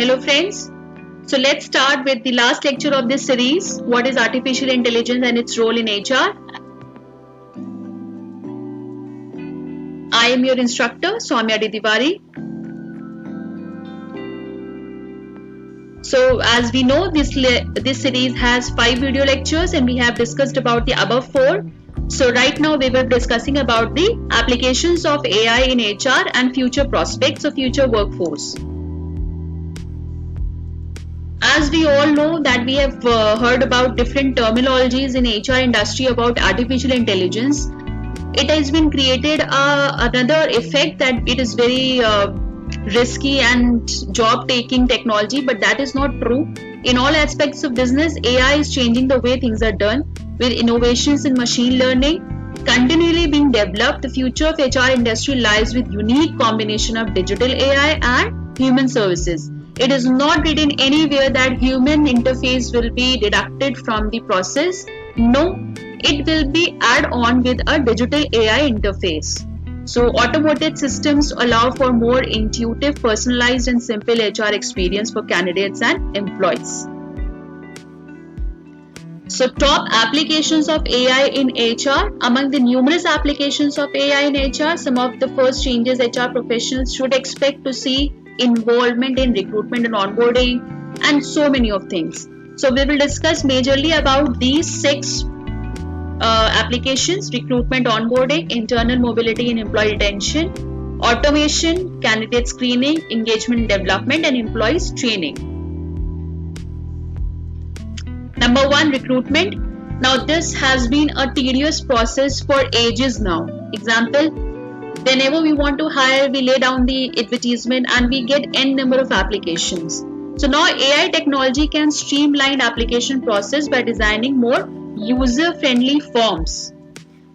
Hello friends. So let's start with the last lecture of this series. What is artificial intelligence and its role in HR? I am your instructor, Soumya Tiwari. So as we know, this series has 5 video lectures and we have discussed about the above 4. So right now we will be discussing about the applications of AI in HR and future prospects of future workforce. As we all know that we have heard about different terminologies in HR industry about artificial intelligence, it has been created another effect that it is very risky and job-taking technology, but that is not true. In all aspects of business, AI is changing the way things are done, with innovations in machine learning continually being developed. The future of HR industry lies with unique combination of digital AI and human services. It is not written anywhere that human interface will be deducted from the process. No, it will be add on with a digital AI interface. So automated systems allow for more intuitive, personalized and simple HR experience for candidates and employees. So top applications of AI in HR. Among the numerous applications of AI in HR, some of the first changes HR professionals should expect to see involvement in recruitment and onboarding and so many of things. So we will discuss majorly about these 6 applications: recruitment, onboarding, internal mobility and employee retention, automation, candidate screening, engagement and development and employees training. Number 1, recruitment. Now this has been a tedious process for ages now. Example, whenever we want to hire, we lay down the advertisement and we get n number of applications. So now AI technology can streamline application process by designing more user-friendly forms.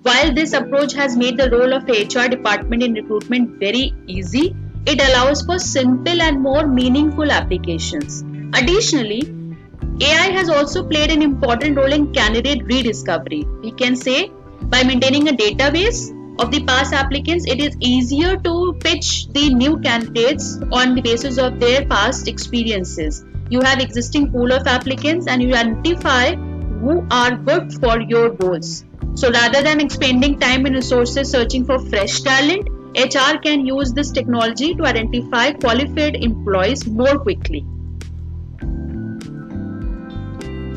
While this approach has made the role of HR department in recruitment very easy, it allows for simple and more meaningful applications. Additionally, AI has also played an important role in candidate rediscovery. We can say by maintaining a database of the past applicants, it is easier to pitch the new candidates on the basis of their past experiences. You have existing pool of applicants and you identify who are good for your roles. So rather than expending time and resources searching for fresh talent, HR can use this technology to identify qualified employees more quickly.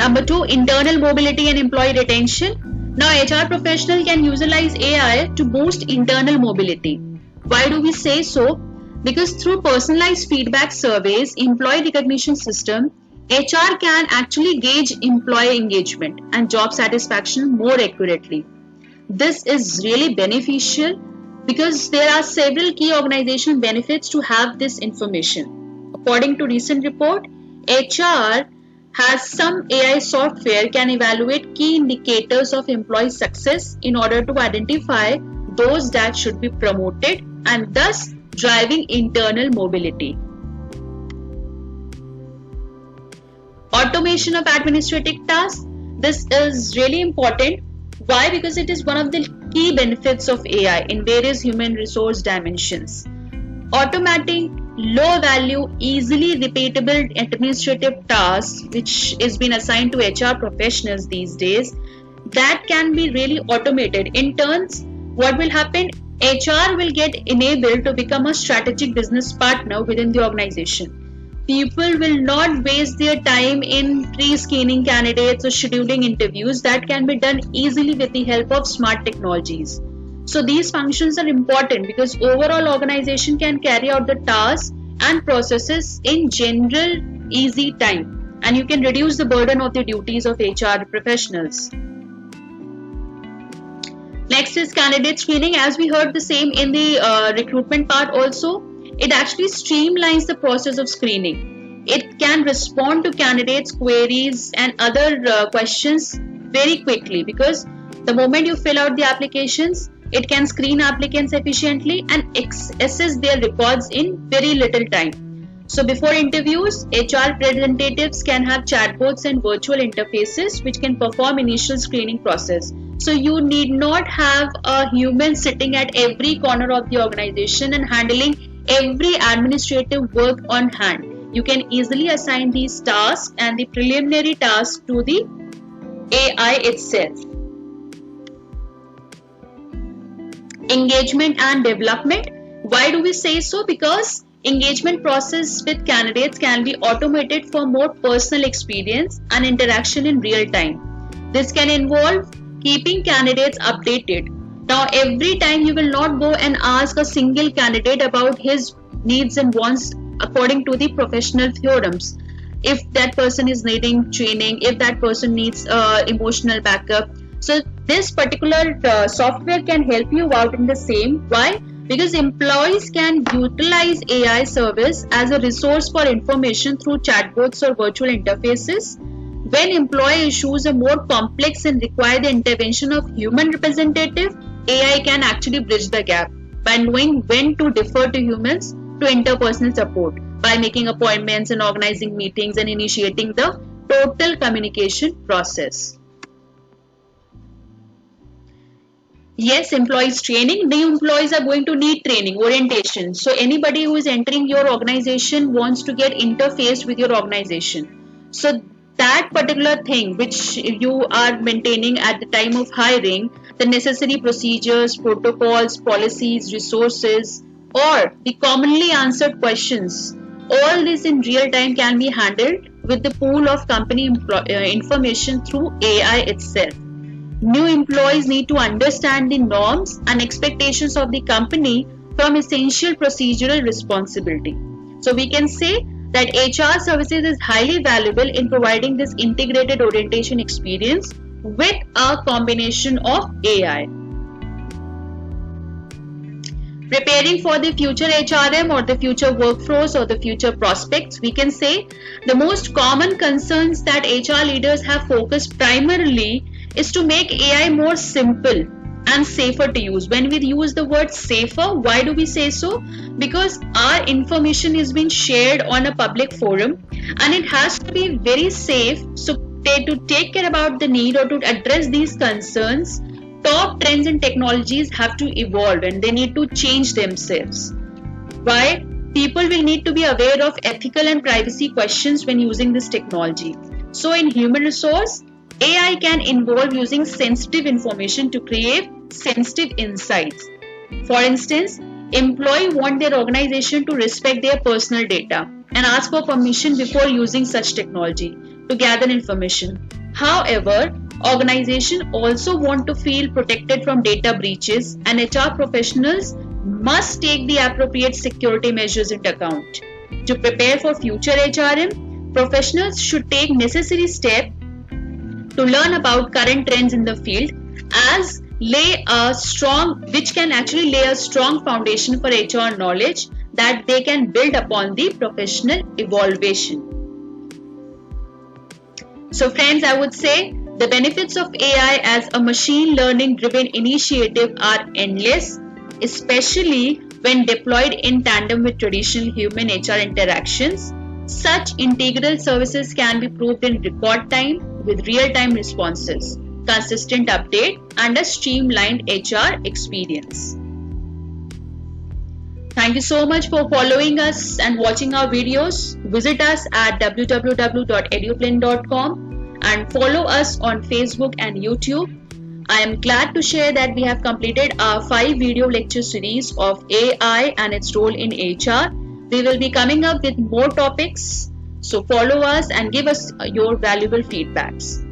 Number 2, internal mobility and employee retention. Now HR professional can utilize AI to boost internal mobility. Why do we say so? Because through personalized feedback surveys, employee recognition system, HR can actually gauge employee engagement and job satisfaction more accurately. This is really beneficial because there are several key organizational benefits to have this information. According to recent report, HR has some AI software can evaluate key indicators of employee success in order to identify those that should be promoted and thus driving internal mobility. Automation of administrative tasks. This is really important. Why? Because it is one of the key benefits of AI in various human resource dimensions. Automating low value, easily repeatable administrative tasks which is been assigned to HR professionals these days, that can be really automated. In turns, what will happen? HR will get enabled to become a strategic business partner within the organization. People will not waste their time in pre-screening candidates or scheduling interviews. That can be done easily with the help of smart technologies. So these functions are important because overall organization can carry out the tasks and processes in general easy time, and you can reduce the burden of the duties of HR professionals. Next is candidate screening. As we heard the same in the recruitment part also, it actually streamlines the process of screening. It can respond to candidates' queries and other questions very quickly because the moment you fill out the applications, it can screen applicants efficiently and assess their records in very little time. So before interviews, HR representatives can have chatbots and virtual interfaces which can perform initial screening process. So you need not have a human sitting at every corner of the organization and handling every administrative work on hand. you can easily assign these tasks and the preliminary tasks to the AI itself. Engagement and development. Why do we say so? Because engagement process with candidates can be automated for more personal experience and interaction in real time. This can involve keeping candidates updated. Now, every time you will not go and ask a single candidate about his needs and wants according to the professional theorems. If that person is needing training, if that person needs emotional backup. So this particular software can help you out in the same. Why? Because employees can utilize AI service as a resource for information through chatbots or virtual interfaces. When employee issues are more complex and require the intervention of human representative, AI can actually bridge the gap by knowing when to defer to humans to interpersonal support, by making appointments and organizing meetings and initiating the total communication process. Yes, employees training. New employees are going to need training, orientation. So anybody who is entering your organization wants to get interfaced with your organization. So that particular thing which you are maintaining at the time of hiring, the necessary procedures, protocols, policies, resources, or the commonly answered questions, all this in real time can be handled with the pool of company information through AI itself. New employees need to understand the norms and expectations of the company from essential procedural responsibility. So we can say that HR services is highly valuable in providing this integrated orientation experience with a combination of AI. Preparing for the future HRM or the future workforce or the future prospects, we can say the most common concerns that HR leaders have focused primarily is to make AI more simple and safer to use. When we use the word safer, why do we say so? Because our information is being shared on a public forum and it has to be very safe. So to take care about the need or to address these concerns, top trends and technologies have to evolve and they need to change themselves. Why? People will need to be aware of ethical and privacy questions when using this technology. So in human resource, AI can involve using sensitive information to create sensitive insights. For instance, employees want their organization to respect their personal data and ask for permission before using such technology to gather information. However, organizations also want to feel protected from data breaches and HR professionals must take the appropriate security measures into account. To prepare for future HRM, professionals should take necessary steps to learn about current trends in the field which can actually lay a strong foundation for HR knowledge that they can build upon the professional evaluation. So friends, I would say the benefits of AI as a machine learning driven initiative are endless, especially when deployed in tandem with traditional human HR interactions. Such integral services can be proved in record time with real-time responses, consistent update, and a streamlined HR experience. Thank you so much for following us and watching our videos. Visit us at www.eduplane.com and follow us on Facebook and YouTube. I am glad to share that we have completed our 5 video lecture series of AI and its role in HR. We will be coming up with more topics. So follow us and give us your valuable feedbacks.